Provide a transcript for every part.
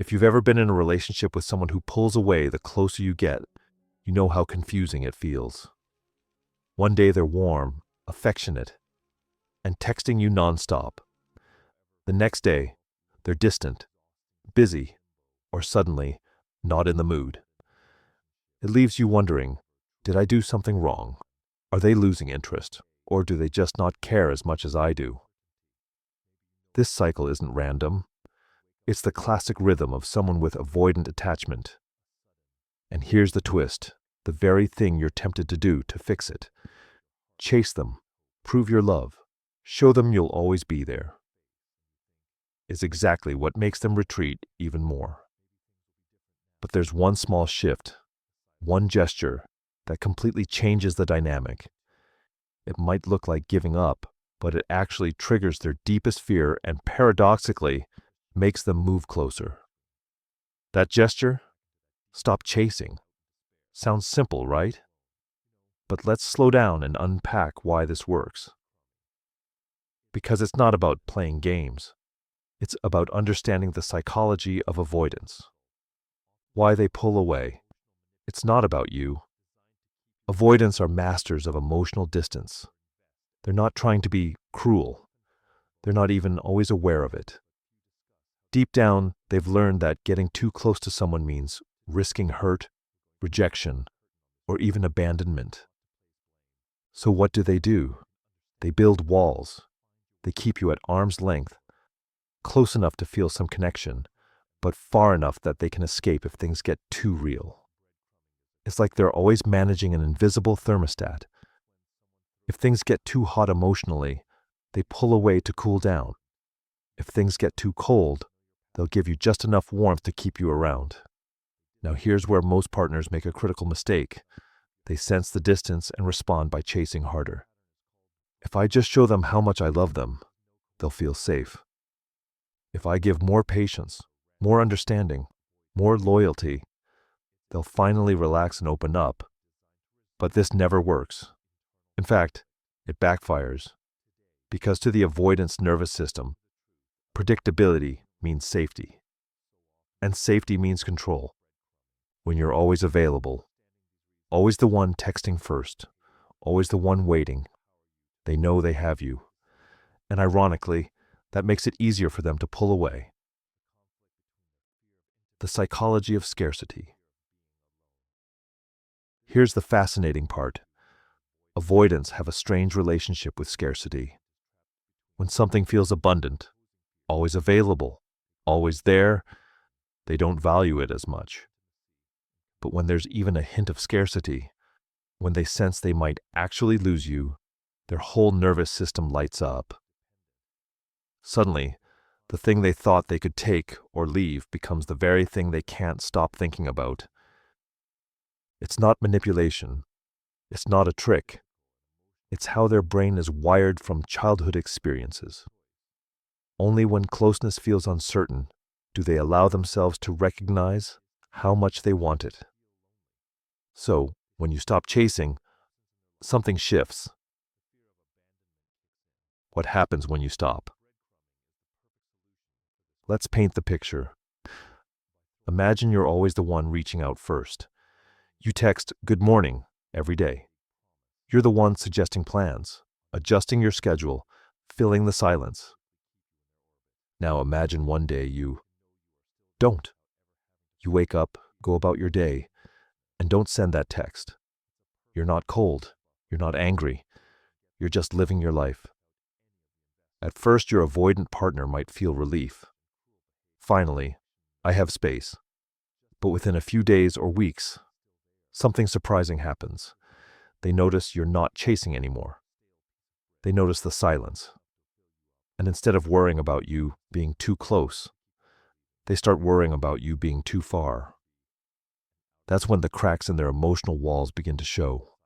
If you've ever been in a relationship with someone who pulls away the closer you get, you know how confusing it feels. One day they're warm, affectionate, and texting you nonstop. The next day, they're distant, busy, or suddenly not in the mood. It leaves you wondering, did I do something wrong? Are they losing interest? Or do they just not care as much as I do? This cycle isn't random. It's the classic rhythm of someone with avoidant attachment. And here's the twist, the very thing you're tempted to do to fix it. Chase them, prove your love, show them you'll always be there, is exactly what makes them retreat even more. But there's one small shift, one gesture that completely changes the dynamic. It might look like giving up, but it actually triggers their deepest fear and paradoxically makes them move closer. That gesture? Stop chasing. Sounds simple, right? But let's slow down and unpack why this works. Because it's not about playing games. It's about understanding the psychology of avoidance. Why they pull away. It's not about you. Avoidants are masters of emotional distance. They're not trying to be cruel. They're not even always aware of it. Deep down, they've learned that getting too close to someone means risking hurt, rejection, or even abandonment. So what do? They build walls. They keep you at arm's length, close enough to feel some connection, but far enough that they can escape if things get too real. It's like they're always managing an invisible thermostat. If things get too hot emotionally, they pull away to cool down. If things get too cold, they'll give you just enough warmth to keep you around. Now here's where most partners make a critical mistake. They sense the distance and respond by chasing harder. If I just show them how much I love them, they'll feel safe. If I give more patience, more understanding, more loyalty, they'll finally relax and open up. But this never works. In fact, it backfires. Because to the avoidance nervous system, predictability means safety. And safety means control. When you're always available, always the one texting first, always the one waiting, they know they have you. And ironically, that makes it easier for them to pull away. The psychology of scarcity. Here's the fascinating part. Avoidants have a strange relationship with scarcity. When something feels abundant, always available, always there, they don't value it as much. But when there's even a hint of scarcity, when they sense they might actually lose you, their whole nervous system lights up. Suddenly, the thing they thought they could take or leave becomes the very thing they can't stop thinking about. It's not manipulation. It's not a trick. It's how their brain is wired from childhood experiences. Only when closeness feels uncertain do they allow themselves to recognize how much they want it. So, when you stop chasing, something shifts. What happens when you stop? Let's paint the picture. Imagine you're always the one reaching out first. You text "Good morning" every day. You're the one suggesting plans, adjusting your schedule, filling the silence. Now imagine one day you don't. You wake up, go about your day, and don't send that text. You're not cold. You're not angry. You're just living your life. At first, your avoidant partner might feel relief. Finally, I have space. But within a few days or weeks, something surprising happens. They notice you're not chasing anymore. They notice the silence. And instead of worrying about you being too close, they start worrying about you being too far. That's when the cracks in their emotional walls begin to show.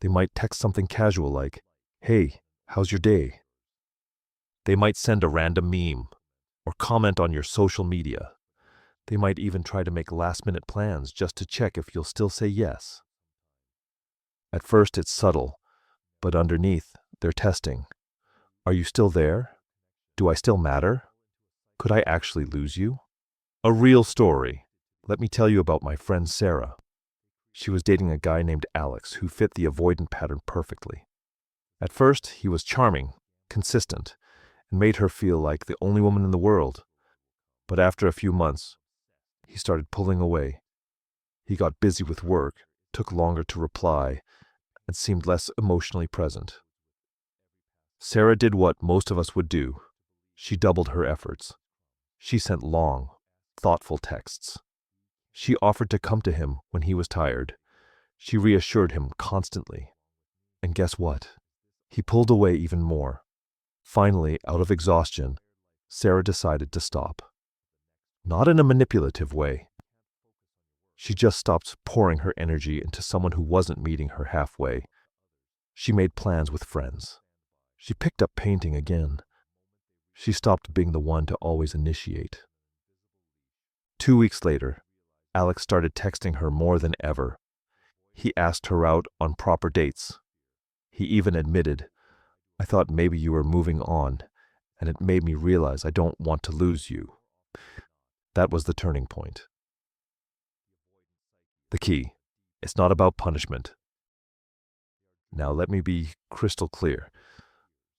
They might text something casual like, "Hey, how's your day?" They might send a random meme or comment on your social media. They might even try to make last-minute plans just to check if you'll still say yes. At first, it's subtle, but underneath, they're testing. Are you still there? Do I still matter? Could I actually lose you? A real story. Let me tell you about my friend Sarah. She was dating a guy named Alex who fit the avoidant pattern perfectly. At first, he was charming, consistent, and made her feel like the only woman in the world. But after a few months, he started pulling away. He got busy with work, took longer to reply, and seemed less emotionally present. Sarah did what most of us would do. She doubled her efforts. She sent long, thoughtful texts. She offered to come to him when he was tired. She reassured him constantly. And guess what? He pulled away even more. Finally, out of exhaustion, Sarah decided to stop. Not in a manipulative way. She just stopped pouring her energy into someone who wasn't meeting her halfway. She made plans with friends. She picked up painting again. She stopped being the one to always initiate. 2 weeks later, Alex started texting her more than ever. He asked her out on proper dates. He even admitted, "I thought maybe you were moving on, and it made me realize I don't want to lose you." That was the turning point. The key. It's not about punishment. Now let me be crystal clear.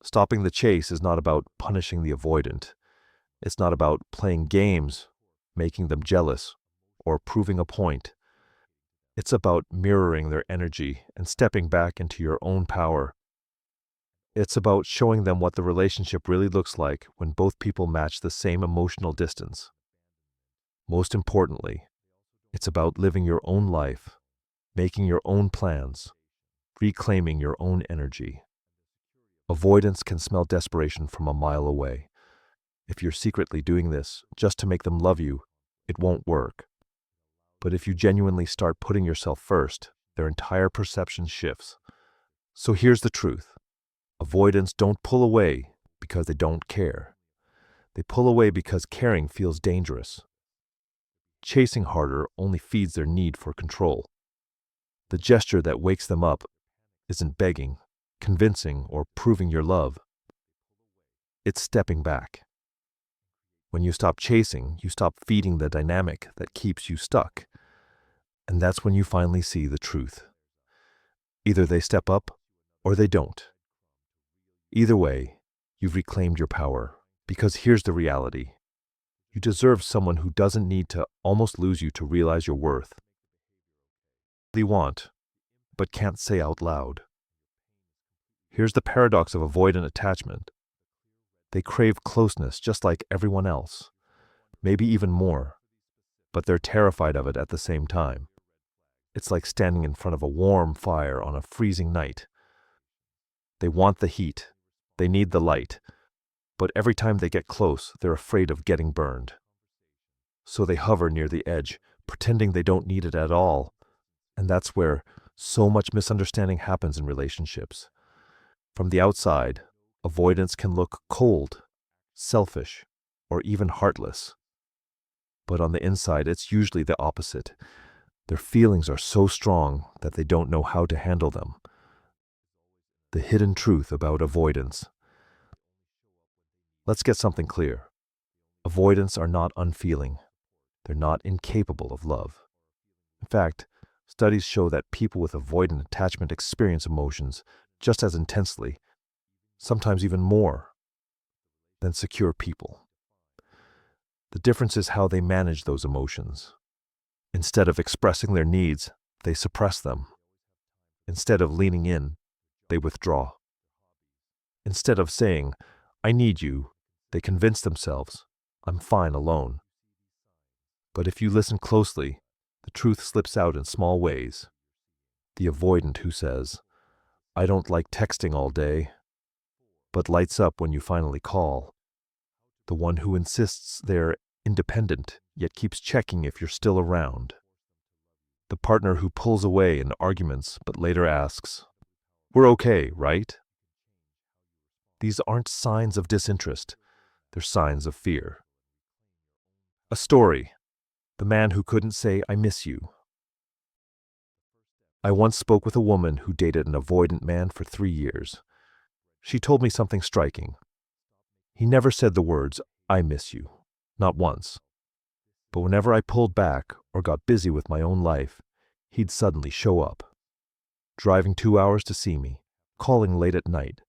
Stopping the chase is not about punishing the avoidant. It's not about playing games, making them jealous, or proving a point. It's about mirroring their energy and stepping back into your own power. It's about showing them what the relationship really looks like when both people match the same emotional distance. Most importantly, it's about living your own life, making your own plans, reclaiming your own energy. Avoidance can smell desperation from a mile away. If you're secretly doing this just to make them love you, it won't work. But if you genuinely start putting yourself first, their entire perception shifts. So here's the truth. Avoidants don't pull away because they don't care. They pull away because caring feels dangerous. Chasing harder only feeds their need for control. The gesture that wakes them up isn't begging, convincing, or proving your love. It's stepping back. When you stop chasing, you stop feeding the dynamic that keeps you stuck. And that's when you finally see the truth. Either they step up or they don't. Either way, you've reclaimed your power, because here's the reality. You deserve someone who doesn't need to almost lose you to realize your worth. They want, but can't say out loud. Here's the paradox of avoidant attachment. They crave closeness just like everyone else, maybe even more, but they're terrified of it at the same time. It's like standing in front of a warm fire on a freezing night. They want the heat, they need the light, but every time they get close, they're afraid of getting burned. So they hover near the edge, pretending they don't need it at all. And that's where so much misunderstanding happens in relationships. From the outside, avoidance can look cold, selfish, or even heartless. But on the inside, it's usually the opposite. Their feelings are so strong that they don't know how to handle them. The hidden truth about avoidance. Let's get something clear. Avoidants are not unfeeling. They're not incapable of love. In fact, studies show that people with avoidant attachment experience emotions just as intensely, sometimes even more, than secure people. The difference is how they manage those emotions. Instead of expressing their needs, they suppress them. Instead of leaning in, they withdraw. Instead of saying, "I need you," they convince themselves, "I'm fine alone." But if you listen closely, the truth slips out in small ways. The avoidant who says, "I don't like texting all day," but lights up when you finally call. The one who insists they're independent, yet keeps checking if you're still around. The partner who pulls away in arguments but later asks, "We're okay, right?" These aren't signs of disinterest, they're signs of fear. A story. The man who couldn't say, "I miss you." I once spoke with a woman who dated an avoidant man for 3 years. She told me something striking. He never said the words, "I miss you," not once. But whenever I pulled back or got busy with my own life, he'd suddenly show up, driving 2 hours to see me, calling late at night,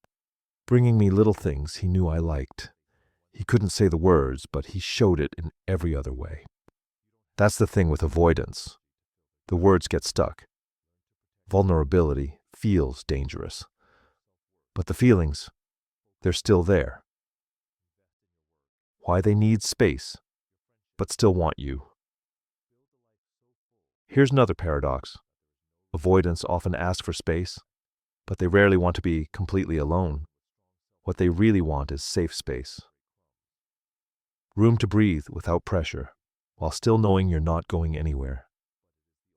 bringing me little things he knew I liked. He couldn't say the words, but he showed it in every other way. That's the thing with avoidance. The words get stuck. Vulnerability feels dangerous. But the feelings, they're still there. Why they need space, but still want you. Here's another paradox. Avoidants often ask for space, but they rarely want to be completely alone. What they really want is safe space. Room to breathe without pressure, while still knowing you're not going anywhere.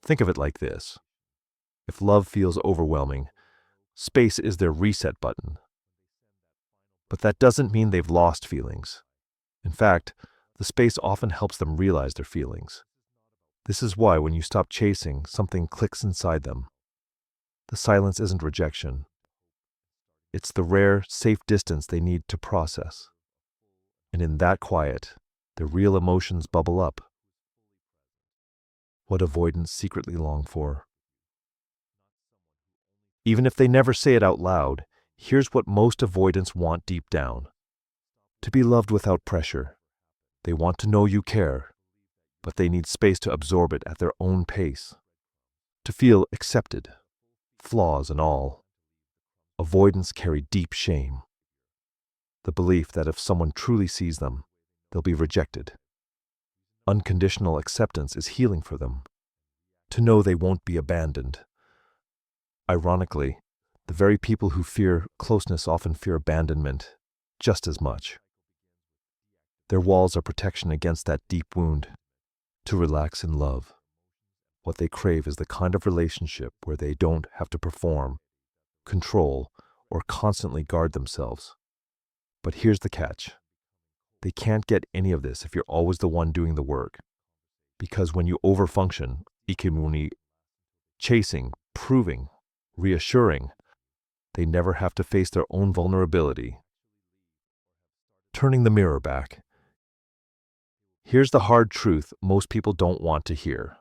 Think of it like this. If love feels overwhelming, space is their reset button. But that doesn't mean they've lost feelings. In fact, the space often helps them realize their feelings. This is why when you stop chasing, something clicks inside them. The silence isn't rejection. It's the rare, safe distance they need to process. And in that quiet, the real emotions bubble up. What avoidants secretly long for. Even if they never say it out loud, here's what most avoidants want deep down. To be loved without pressure. They want to know you care, but they need space to absorb it at their own pace. To feel accepted, flaws and all. Avoidants carry deep shame. The belief that if someone truly sees them, they'll be rejected. Unconditional acceptance is healing for them. To know they won't be abandoned. Ironically, the very people who fear closeness often fear abandonment just as much. Their walls are protection against that deep wound. To relax in love. What they crave is the kind of relationship where they don't have to perform, control, or constantly guard themselves. But here's the catch. They can't get any of this if you're always the one doing the work. Because when you overfunction, ikimuni, chasing, proving, reassuring, they never have to face their own vulnerability. Turning the mirror back. Here's the hard truth most people don't want to hear.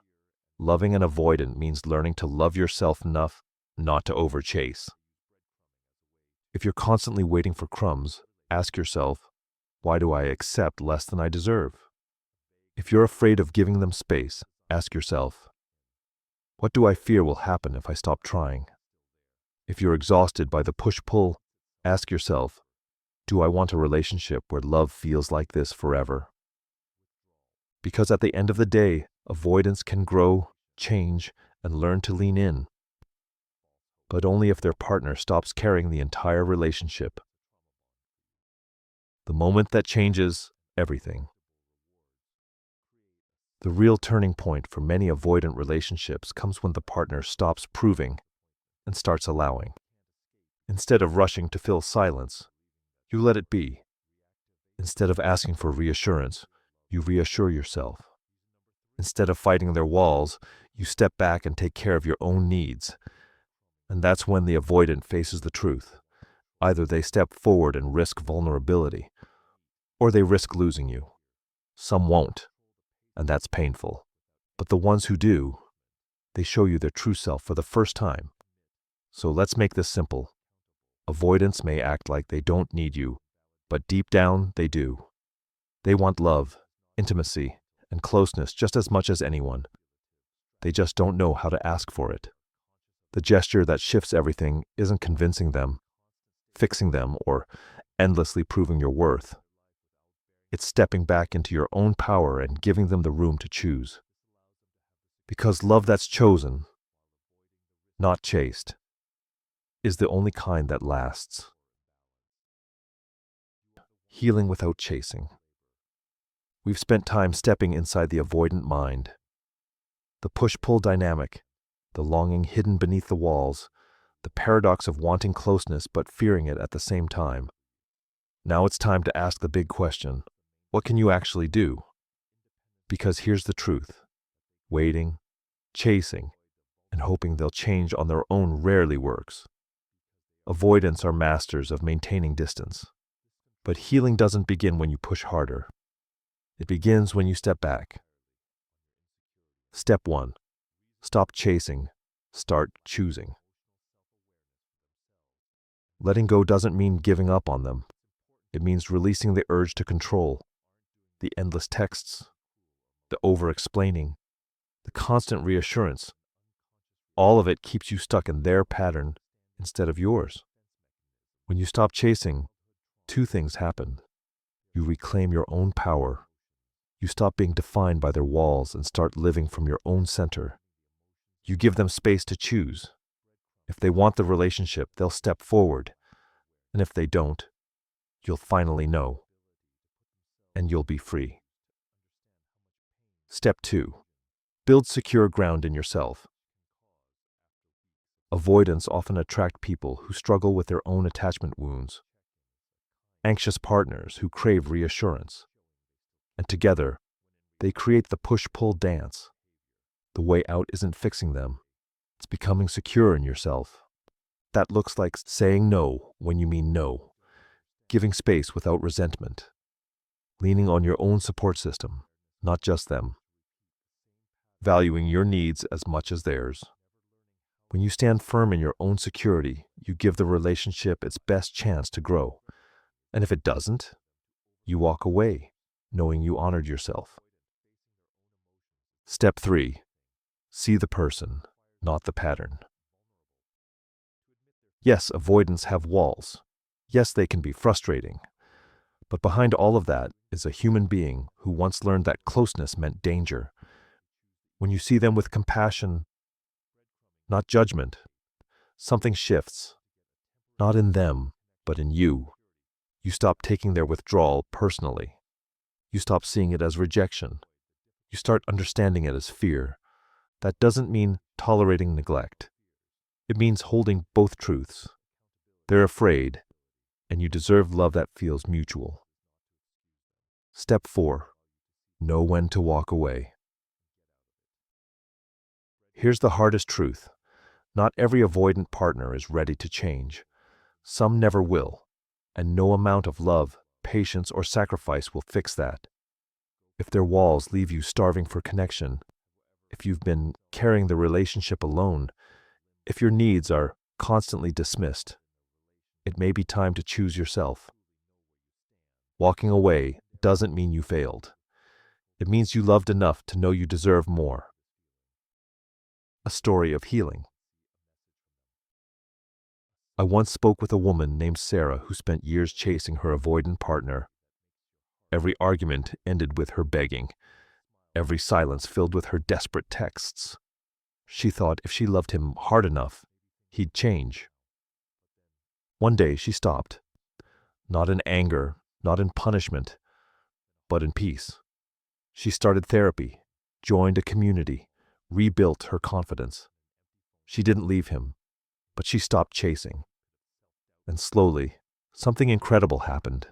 Loving an avoidant means learning to love yourself enough not to overchase. If you're constantly waiting for crumbs, ask yourself, why do I accept less than I deserve? If you're afraid of giving them space, ask yourself, what do I fear will happen if I stop trying? If you're exhausted by the push-pull, ask yourself, do I want a relationship where love feels like this forever? Because at the end of the day, avoidance can grow, change, and learn to lean in. But only if their partner stops carrying the entire relationship. The moment that changes everything. The real turning point for many avoidant relationships comes when the partner stops proving and starts allowing. Instead of rushing to fill silence, you let it be. Instead of asking for reassurance, you reassure yourself. Instead of fighting their walls, you step back and take care of your own needs. And that's when the avoidant faces the truth. Either they step forward and risk vulnerability, or they risk losing you. Some won't, and that's painful. But the ones who do, they show you their true self for the first time. So let's make this simple. Avoidants may act like they don't need you, but deep down they do. They want love, intimacy, and closeness just as much as anyone. They just don't know how to ask for it. The gesture that shifts everything isn't convincing them, fixing them, or endlessly proving your worth. It's stepping back into your own power and giving them the room to choose. Because love that's chosen, not chased, is the only kind that lasts. Healing without chasing. We've spent time stepping inside the avoidant mind. The push-pull dynamic, the longing hidden beneath the walls, the paradox of wanting closeness but fearing it at the same time. Now it's time to ask the big question, what can you actually do? Because here's the truth. Waiting, chasing, and hoping they'll change on their own rarely works. Avoidants are masters of maintaining distance. But healing doesn't begin when you push harder. It begins when you step back. Step 1. Stop chasing. Start choosing. Letting go doesn't mean giving up on them. It means releasing the urge to control, the endless texts, the over-explaining, the constant reassurance. All of it keeps you stuck in their pattern instead of yours. When you stop chasing, two things happen. You reclaim your own power. You stop being defined by their walls and start living from your own center. You give them space to choose. If they want the relationship, they'll step forward. And if they don't, you'll finally know. And you'll be free. Step 2. Build secure ground in yourself. Avoidants often attract people who struggle with their own attachment wounds. Anxious partners who crave reassurance. And together, they create the push-pull dance. The way out isn't fixing them. It's becoming secure in yourself. That looks like saying no when you mean no, giving space without resentment, leaning on your own support system, not just them, valuing your needs as much as theirs. When you stand firm in your own security, you give the relationship its best chance to grow. And if it doesn't, you walk away, knowing you honored yourself. Step 3. See the person, not the pattern. Yes, avoidants have walls. Yes, they can be frustrating. But behind all of that is a human being who once learned that closeness meant danger. When you see them with compassion, not judgment, something shifts. Not in them, but in you. You stop taking their withdrawal personally. You stop seeing it as rejection. You start understanding it as fear. That doesn't mean tolerating neglect. It means holding both truths. They're afraid, and you deserve love that feels mutual. Step 4. Know when to walk away. Here's the hardest truth. Not every avoidant partner is ready to change. Some never will, and no amount of love, patience, or sacrifice will fix that. If their walls leave you starving for connection, if you've been carrying the relationship alone, if your needs are constantly dismissed, it may be time to choose yourself. Walking away doesn't mean you failed. It means you loved enough to know you deserve more. A story of healing. I once spoke with a woman named Sarah who spent years chasing her avoidant partner. Every argument ended with her begging. Every silence filled with her desperate texts. She thought if she loved him hard enough, he'd change. One day she stopped. Not in anger, not in punishment, but in peace. She started therapy, joined a community, rebuilt her confidence. She didn't leave him, but she stopped chasing. And slowly, something incredible happened.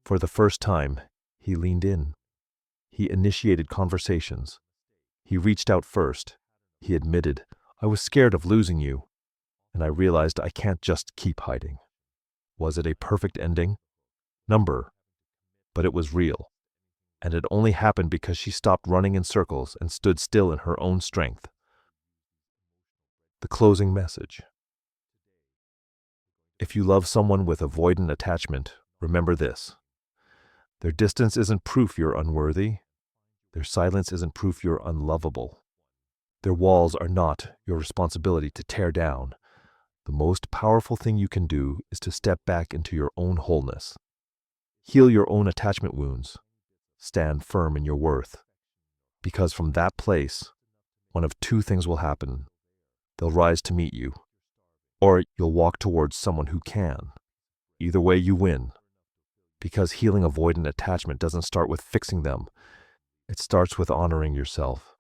For the first time, he leaned in. He initiated conversations. He reached out first. He admitted, "I was scared of losing you, and I realized I can't just keep hiding." Was it a perfect ending? Number. But it was real. And it only happened because she stopped running in circles and stood still in her own strength. The closing message. If you love someone with avoidant attachment, remember this. Their distance isn't proof you're unworthy. Their silence isn't proof you're unlovable. Their walls are not your responsibility to tear down. The most powerful thing you can do is to step back into your own wholeness. Heal your own attachment wounds. Stand firm in your worth. Because from that place, one of two things will happen. They'll rise to meet you, or you'll walk towards someone who can. Either way, you win. Because healing avoidant attachment doesn't start with fixing them. It starts with honoring yourself.